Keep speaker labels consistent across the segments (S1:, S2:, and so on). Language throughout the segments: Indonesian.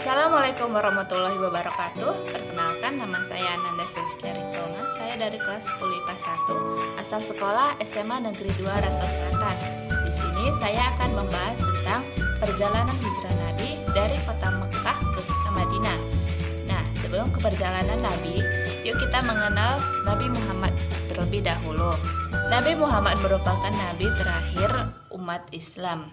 S1: Assalamualaikum warahmatullahi wabarakatuh. Perkenalkan, nama saya Ananda Saskia Ritonga. Saya dari kelas 10 IPA 1, asal sekolah SMA Negeri 2 Rantau Selatan. Di sini saya akan membahas tentang perjalanan hijrah Nabi dari kota Mekah ke kota Madinah. Nah, sebelum ke perjalanan Nabi, yuk kita mengenal Nabi Muhammad terlebih dahulu. Nabi Muhammad merupakan nabi terakhir umat Islam.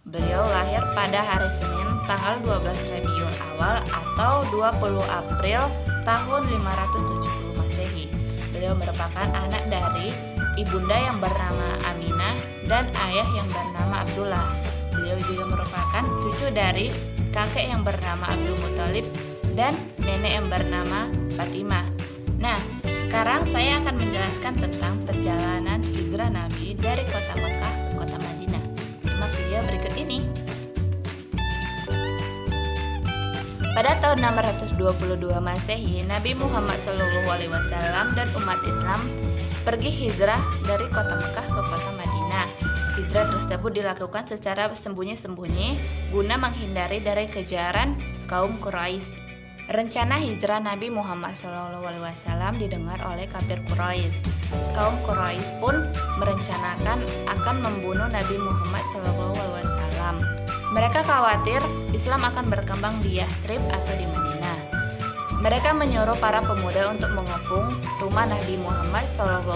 S1: Beliau lahir pada hari Senin tanggal 12 Rabiul Awal atau 20 April tahun 570 Masehi. Beliau merupakan anak dari ibunda yang bernama Aminah dan ayah yang bernama Abdullah. Beliau juga merupakan cucu dari kakek yang bernama Abdul Muthalib dan nenek yang bernama Fatimah. Nah, sekarang saya akan menjelaskan tentang perjalanan hijrah Nabi dari kota Mekah ke kota Madinah. Simak video berikut ini. Pada tahun 622 Masehi, Nabi Muhammad SAW dan umat Islam pergi hijrah dari kota Mekah ke kota Madinah. Hijrah tersebut dilakukan secara sembunyi-sembunyi guna menghindari dari kejaran kaum Quraisy. Rencana hijrah Nabi Muhammad SAW didengar oleh kafir Quraisy. Kaum Quraisy pun merencanakan akan membunuh Nabi Muhammad SAW. Mereka khawatir Islam akan berkembang di Yathrib atau di Madinah. Mereka menyuruh para pemuda untuk mengepung rumah Nabi Muhammad SAW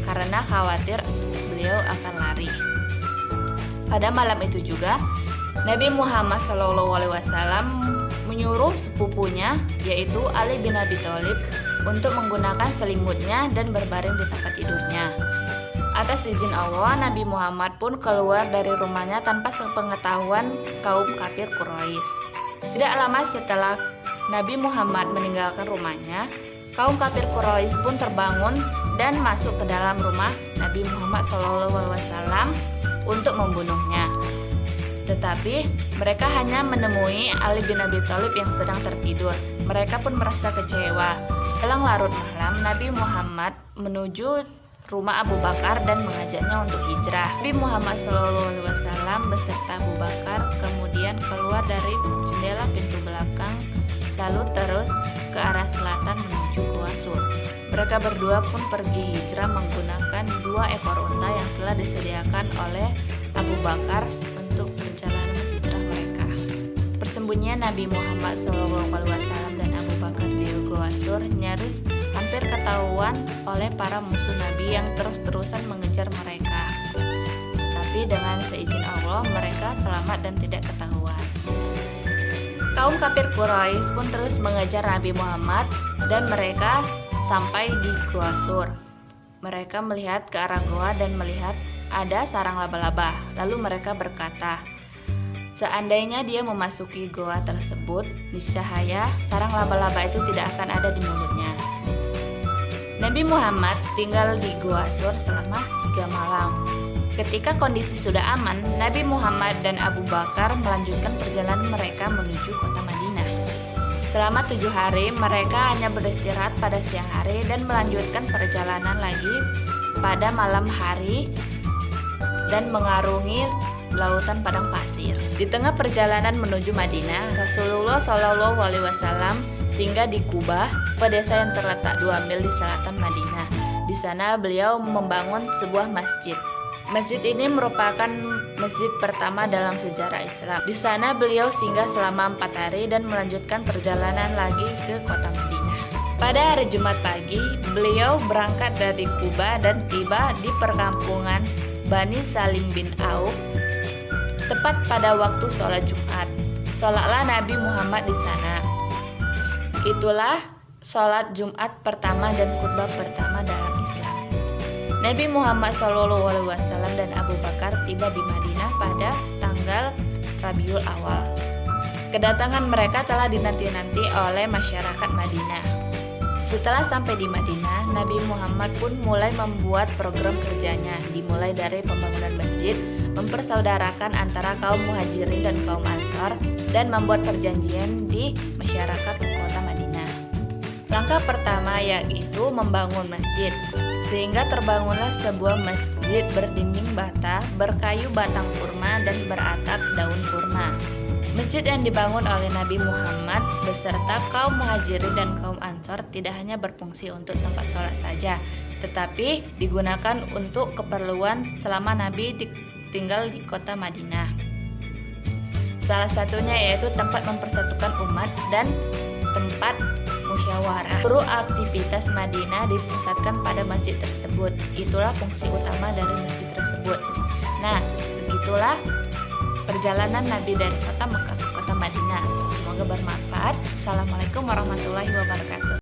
S1: karena khawatir beliau akan lari. Pada malam itu juga, Nabi Muhammad SAW menyuruh sepupunya, yaitu Ali bin Abi Thalib, untuk menggunakan selimutnya dan berbaring di tempat tidurnya. Atas izin Allah, Nabi Muhammad pun keluar dari rumahnya tanpa sepengetahuan kaum kafir Quraisy. Tidak lama setelah Nabi Muhammad meninggalkan rumahnya, kaum kafir Quraisy pun terbangun dan masuk ke dalam rumah Nabi Muhammad SAW untuk membunuhnya. Tetapi mereka hanya menemui Ali bin Abi Thalib yang sedang tertidur. Mereka pun merasa kecewa. Jelang larut malam, Nabi Muhammad menuju rumah Abu Bakar dan mengajaknya untuk hijrah. Nabi Muhammad SAW beserta Abu Bakar kemudian keluar dari jendela pintu belakang, lalu terus ke arah selatan menuju Gua Sur. Mereka berdua pun pergi hijrah menggunakan 2 ekor unta yang telah disediakan oleh Abu Bakar untuk perjalanan hijrah mereka. Persembunyian Nabi Muhammad SAW dan Abu Bakar di Gua Sur nyaris hampir ketahuan oleh para musuh Nabi yang terus-terusan mengejar mereka. Tetapi dengan seizin Allah, mereka selamat dan tidak ketahuan. Kaum kafir Quraisy pun terus mengejar Nabi Muhammad dan mereka sampai di Gua Sur. Mereka melihat ke arah gua dan melihat ada sarang laba-laba. Lalu mereka berkata, seandainya dia memasuki goa tersebut, niscaya sarang laba-laba itu tidak akan ada di mulutnya. Nabi Muhammad tinggal di Gua Sur selama 3 malam. Ketika kondisi sudah aman, Nabi Muhammad dan Abu Bakar melanjutkan perjalanan mereka menuju kota Madinah. Selama 7 hari, mereka hanya beristirahat pada siang hari dan melanjutkan perjalanan lagi pada malam hari dan mengarungi lautan padang pasir. Di tengah perjalanan menuju Madinah, Rasulullah SAW singgah di Kubah, desa yang terletak 2 mil di selatan Madinah. Di sana beliau membangun sebuah masjid. Masjid ini merupakan masjid pertama dalam sejarah Islam. Di sana beliau singgah selama 4 hari dan melanjutkan perjalanan lagi ke kota Madinah. Pada hari Jumat pagi, beliau berangkat dari Kubah dan tiba di perkampungan Bani Salim bin Auf tepat pada waktu sholat Jumat. Sholatlah Nabi Muhammad di sana. Itulah sholat Jumat pertama dan khutbah pertama dalam Islam. Nabi Muhammad SAW dan Abu Bakar tiba di Madinah pada tanggal Rabiul Awal. Kedatangan mereka telah dinanti-nanti oleh masyarakat Madinah. Setelah sampai di Madinah, Nabi Muhammad pun mulai membuat program kerjanya, dimulai dari pembangunan masjid, mempersaudarakan antara kaum muhajirin dan kaum ansar, dan membuat perjanjian di masyarakat kota Madinah. Langkah pertama yaitu membangun masjid, sehingga terbangunlah sebuah masjid berdinding bata, berkayu batang kurma, dan beratap daun kurma. Masjid yang dibangun oleh Nabi Muhammad beserta kaum Muhajirin dan kaum Ansor tidak hanya berfungsi untuk tempat sholat saja, tetapi digunakan untuk keperluan selama Nabi tinggal di kota Madinah. Salah satunya yaitu tempat mempersatukan umat dan tempat musyawarah. Seluruh aktivitas Madinah dipusatkan pada masjid tersebut. Itulah fungsi utama dari masjid tersebut. Nah, segitulah perjalanan Nabi dari kota Mekah ke kota Madinah. Semoga bermanfaat. Assalamualaikum warahmatullahi wabarakatuh.